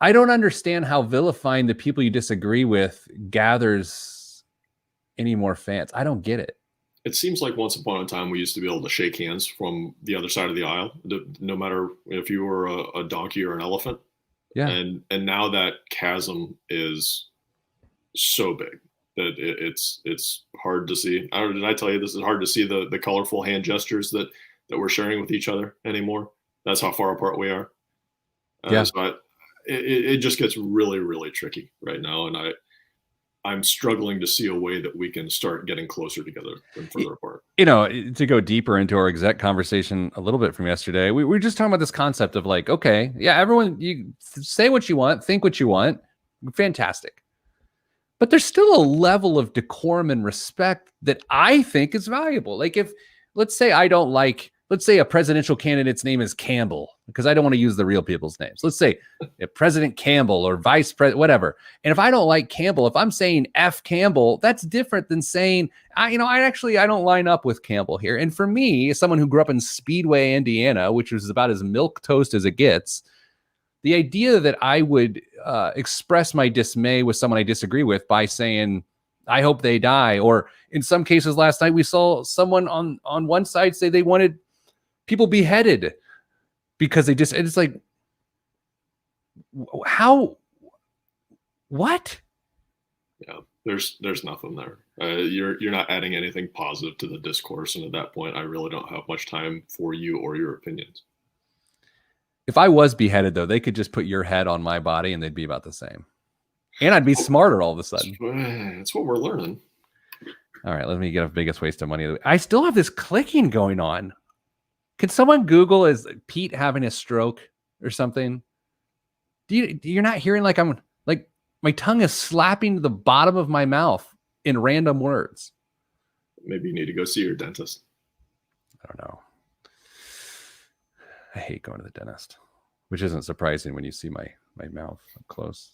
Speaker 1: understand how vilifying the people you disagree with gathers any more fans. I don't get it.
Speaker 2: It seems like once upon a time we used to be able to shake hands from the other side of the aisle, no matter if you were a donkey or an elephant.
Speaker 1: Yeah.
Speaker 2: And now that chasm is so big that it's hard to see. Did I tell you this is hard to see the colorful hand gestures that we're sharing with each other anymore? That's how far apart we are.
Speaker 1: Yeah.
Speaker 2: So it just gets really, really tricky right now. And I'm struggling to see a way that we can start getting closer together than further apart.
Speaker 1: To go deeper into our exec conversation a little bit from yesterday, we were just talking about this concept of like, okay, yeah, everyone, you say what you want, think what you want. Fantastic. But there's still a level of decorum and respect that I think is valuable. Like let's say a presidential candidate's name is Campbell, because I don't want to use the real people's names. Let's say President Campbell or Vice President, whatever. And if I don't like Campbell, if I'm saying F Campbell, that's different than saying, I don't line up with Campbell here. And for me, as someone who grew up in Speedway, Indiana, which was about as milquetoast as it gets, the idea that I would express my dismay with someone I disagree with by saying, I hope they die. Or in some cases last night, we saw someone on one side say they wanted people beheaded. because it's like, how, what?
Speaker 2: Yeah, there's nothing there. You're not adding anything positive to the discourse, and at that point, I really don't have much time for you or your opinions.
Speaker 1: If I was beheaded, though, they could just put your head on my body, and they'd be about the same, and I'd be smarter all of a sudden.
Speaker 2: That's what we're learning.
Speaker 1: All right, let me get a biggest waste of money. I still have this clicking going on. Can someone Google, is Pete having a stroke or something? You're not hearing like I'm like my tongue is slapping the bottom of my mouth in random words.
Speaker 2: Maybe you need to go see your dentist.
Speaker 1: I don't know. I hate going to the dentist, which isn't surprising when you see my mouth up close.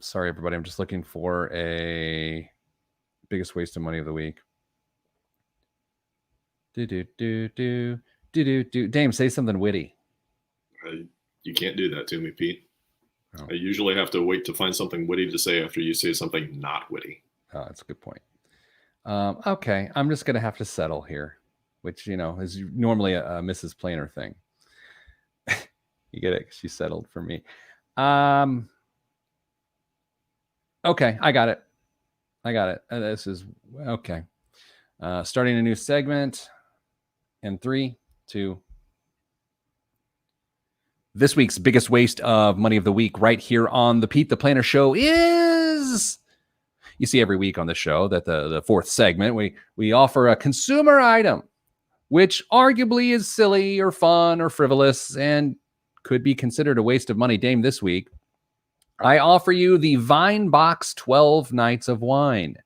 Speaker 1: Sorry, everybody. I'm just looking for a biggest waste of money of the week. Dame, say something witty.
Speaker 2: You can't do that to me, Pete.
Speaker 1: Oh.
Speaker 2: I usually have to wait to find something witty to say after you say something not witty.
Speaker 1: Oh, that's a good point. Okay, I'm just going to have to settle here, which, is normally a Mrs. Planer thing. You get it? She settled for me. Okay, I got it. This is okay. Starting a new segment in 3, 2. This week's biggest waste of money of the week right here on the Pete the Planner Show is, you see every week on the show that the fourth segment, we offer a consumer item, which arguably is silly or fun or frivolous and could be considered a waste of money. Dame, this week, I offer you the Vinebox 12 Nights of Wine.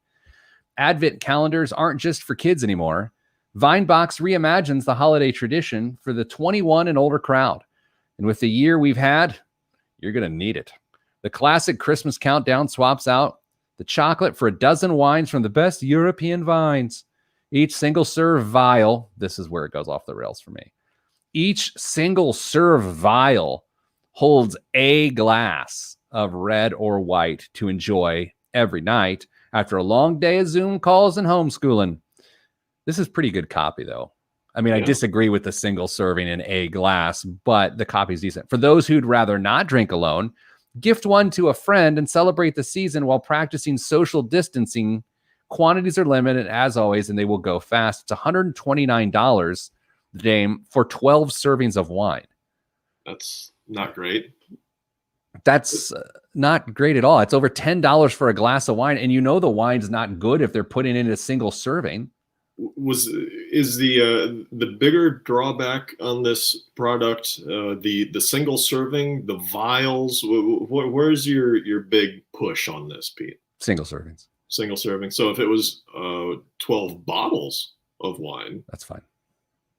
Speaker 1: Advent calendars aren't just for kids anymore. Vinebox reimagines the holiday tradition for the 21 and older crowd. And with the year we've had, you're going to need it. The classic Christmas countdown swaps out the chocolate for a dozen wines from the best European vines. Each single serve vial, this is where it goes off the rails for me. Each single serve vial holds a glass of red or white to enjoy every night after a long day of Zoom calls and homeschooling. This is pretty good copy, though. I mean, I disagree with the single serving in a glass, but the copy is decent. For those who'd rather not drink alone, gift one to a friend and celebrate the season while practicing social distancing. Quantities are limited, as always, and they will go fast. It's $129, Dame, for 12 servings of wine.
Speaker 2: That's not great.
Speaker 1: That's not great at all. It's over $10 for a glass of wine, and the wine's not good if they're putting in a single serving.
Speaker 2: Is the bigger drawback on this product the single serving, the vials? Where's your big push on this, Pete?
Speaker 1: Single servings.
Speaker 2: Single serving. So if it was 12 bottles of wine,
Speaker 1: that's fine.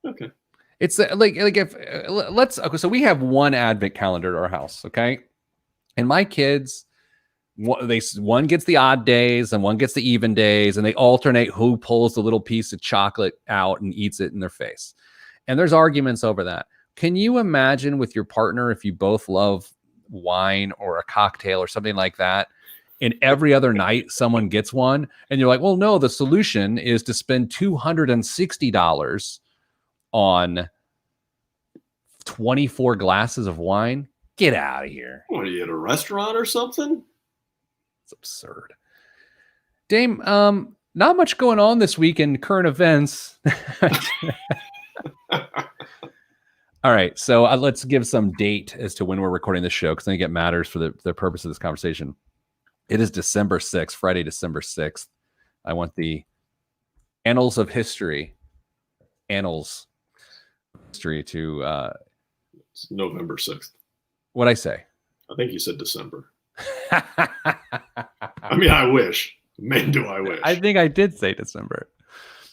Speaker 2: Okay.
Speaker 1: It's like if so we have one Advent calendar at our house, okay, and my kids, one gets the odd days and one gets the even days, and they alternate who pulls the little piece of chocolate out and eats it in their face. And there's arguments over that. Can you imagine with your partner if you both love wine or a cocktail or something like that, and every other night someone gets one, and you're like, well, no, the solution is to spend $260 on 24 glasses of wine? Get out of here.
Speaker 2: What, are you at a restaurant or something?
Speaker 1: It's absurd. Dame, not much going on this week in current events. All right, so let's give some date as to when we're recording this show, because I think it matters for the purpose of this conversation. It is December 6th, Friday, December 6th. I want the annals of history, to...
Speaker 2: It's November 6th.
Speaker 1: What'd I say?
Speaker 2: I think you said December. I mean, I wish. Man, do I wish.
Speaker 1: I think I did say December.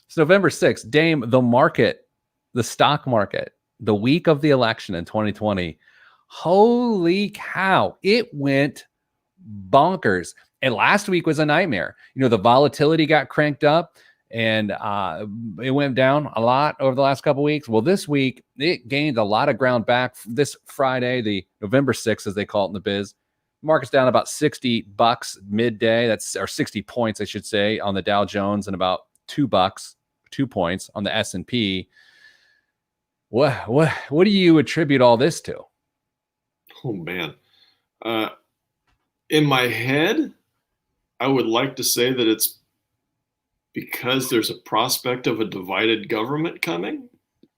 Speaker 1: It's November 6th. Dame, the market, the stock market, the week of the election in 2020. Holy cow. It went bonkers. And last week was a nightmare. The volatility got cranked up and it went down a lot over the last couple of weeks. Well, this week, it gained a lot of ground back. This Friday, the November 6th, as they call it in the biz, market's down about $60 midday. Or 60 points, I should say, on the Dow Jones, and about $2, 2 points on the S&P. What do you attribute all this to?
Speaker 2: Oh man, in my head, I would like to say that it's because there's a prospect of a divided government coming.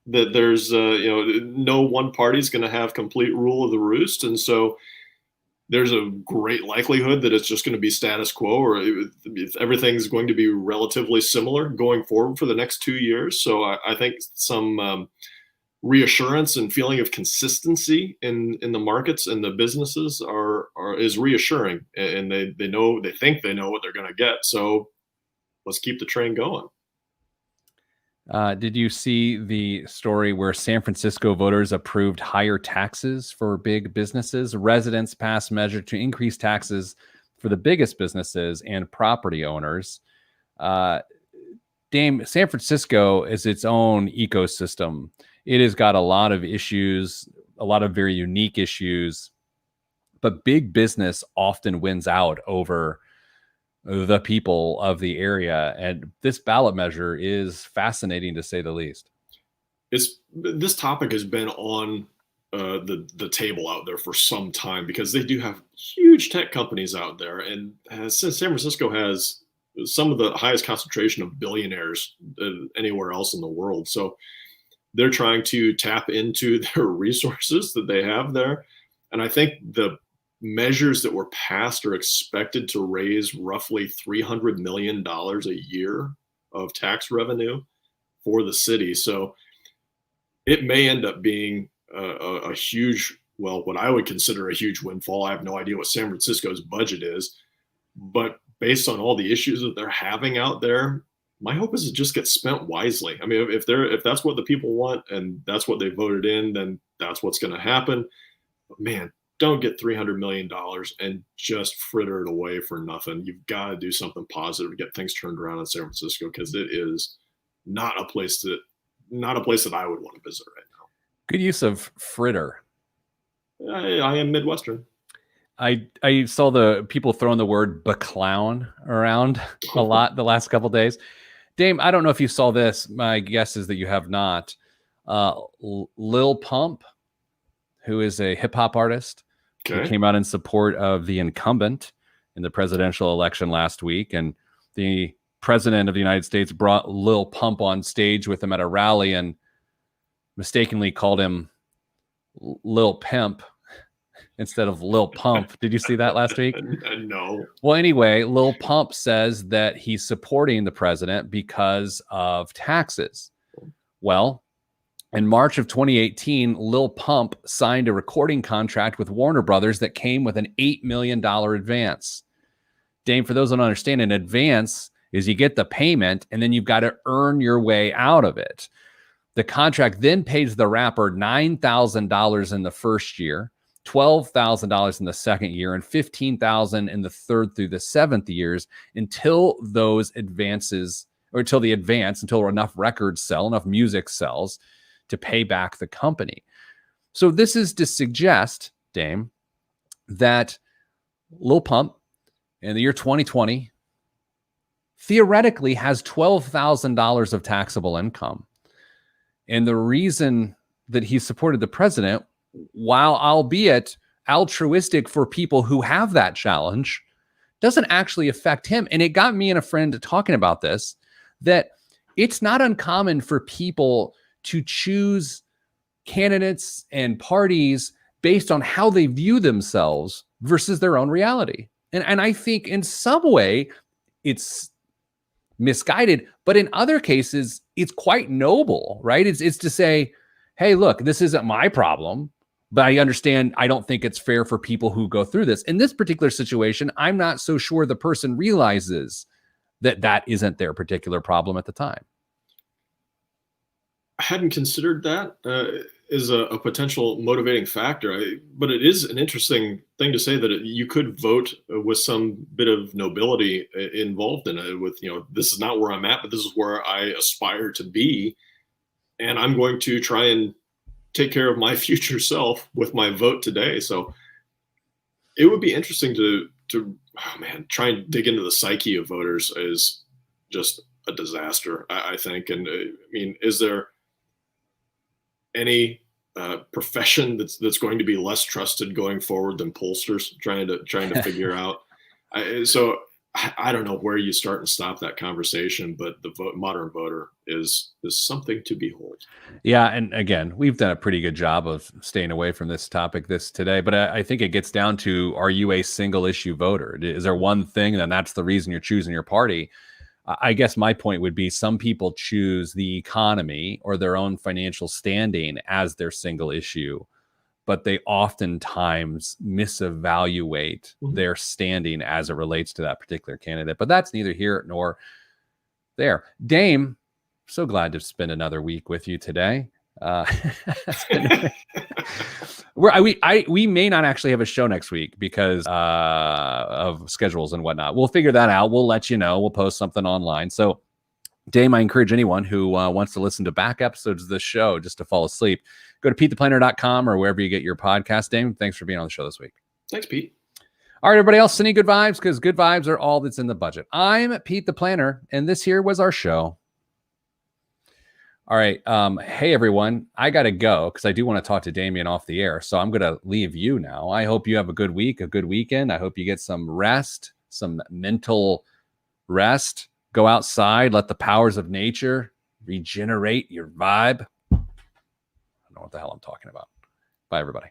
Speaker 2: That there's, no one party's going to have complete rule of the roost, and so there's a great likelihood that it's just going to be status quo, or everything's going to be relatively similar going forward for the next 2 years. So I think some reassurance and feeling of consistency in the markets and the businesses is reassuring, and they think they know what they're going to get. So let's keep the train going.
Speaker 1: Did you see the story where San Francisco voters approved higher taxes for big businesses? Residents passed a measure to increase taxes for the biggest businesses and property owners. San Francisco is its own ecosystem. It has got a lot of issues, a lot of very unique issues, but big business often wins out over the people of the area. And this ballot measure is fascinating, to say the least.
Speaker 2: This topic has been on the table out there for some time, because they do have huge tech companies out there. And since San Francisco has some of the highest concentration of billionaires anywhere else in the world. So they're trying to tap into their resources that they have there. And I think the measures that were passed are expected to raise roughly $300 million a year of tax revenue for the city. So it may end up being a huge, what I would consider a huge windfall. I have no idea what San Francisco's budget is, but based on all the issues that they're having out there, my hope is it just gets spent wisely. I mean, if that's what the people want and that's what they voted in, then that's what's going to happen. But man, don't get $300 million and just fritter it away for nothing. You've got to do something positive to get things turned around in San Francisco, because it is not a place that I would want to visit right now.
Speaker 1: Good use of fritter.
Speaker 2: I am Midwestern.
Speaker 1: I saw the people throwing the word baclown around a lot the last couple of days. Dame, I don't know if you saw this. My guess is that you have not. Lil Pump, who is a hip hop artist, who came out in support of the incumbent in the presidential election last week. And the president of the United States brought Lil Pump on stage with him at a rally and mistakenly called him Lil Pimp instead of Lil Pump. Did you see that last week?
Speaker 2: No.
Speaker 1: Well, anyway, Lil Pump says that he's supporting the president because of taxes. Well, in March of 2018, Lil Pump signed a recording contract with Warner Brothers that came with an $8 million advance. Dame, for those who don't understand, an advance is you get the payment and then you've got to earn your way out of it. The contract then pays the rapper $9,000 in the first year, $12,000 in the second year, and $15,000 in the third through the seventh years until those advances, or until enough records sell, enough music sells to pay back the company. So this is to suggest, Dame, that Lil Pump in the year 2020 theoretically has $12,000 of taxable income. And the reason that he supported the president, while albeit altruistic for people who have that challenge, doesn't actually affect him. And it got me and a friend talking about this, that it's not uncommon for people to choose candidates and parties based on how they view themselves versus their own reality. And I think in some way it's misguided, but in other cases it's quite noble, right? It's to say, hey, look, this isn't my problem, but I understand, I don't think it's fair for people who go through this. In this particular situation, I'm not so sure the person realizes that that isn't their particular problem at the time.
Speaker 2: I hadn't considered that as a potential motivating factor, but it is an interesting thing to say that you could vote with some bit of nobility involved in it, with, this is not where I'm at, but this is where I aspire to be. And I'm going to try and take care of my future self with my vote today. So it would be interesting to try and dig into the psyche of voters is just a disaster, I think. And I mean, is there any profession that's going to be less trusted going forward than pollsters trying to figure out. So I don't know where you start and stop that conversation, but the modern voter is something to behold.
Speaker 1: Yeah, and again, we've done a pretty good job of staying away from this topic today, but I think it gets down to, are you a single issue voter? Is there one thing, and that's the reason you're choosing your party? I guess my point would be, some people choose the economy or their own financial standing as their single issue, but they oftentimes misevaluate their standing as it relates to that particular candidate. But that's neither here nor there. Dame, so glad to spend another week with you today. We may not actually have a show next week because of schedules and whatnot. We'll figure that out. We'll let you know. We'll post something online. So, Dame, I encourage anyone who wants to listen to back episodes of this show just to fall asleep, go to PeteThePlanner.com or wherever you get your podcast. Dame, thanks for being on the show this week.
Speaker 2: Thanks, Pete.
Speaker 1: All right, everybody else, sending good vibes, because good vibes are all that's in the budget. I'm Pete the Planner, and this here was our show. All right. Hey, everyone, I got to go because I do want to talk to Damien off the air. So I'm going to leave you now. I hope you have a good week, a good weekend. I hope you get some rest, some mental rest. Go outside, let the powers of nature regenerate your vibe. I don't know what the hell I'm talking about. Bye, everybody.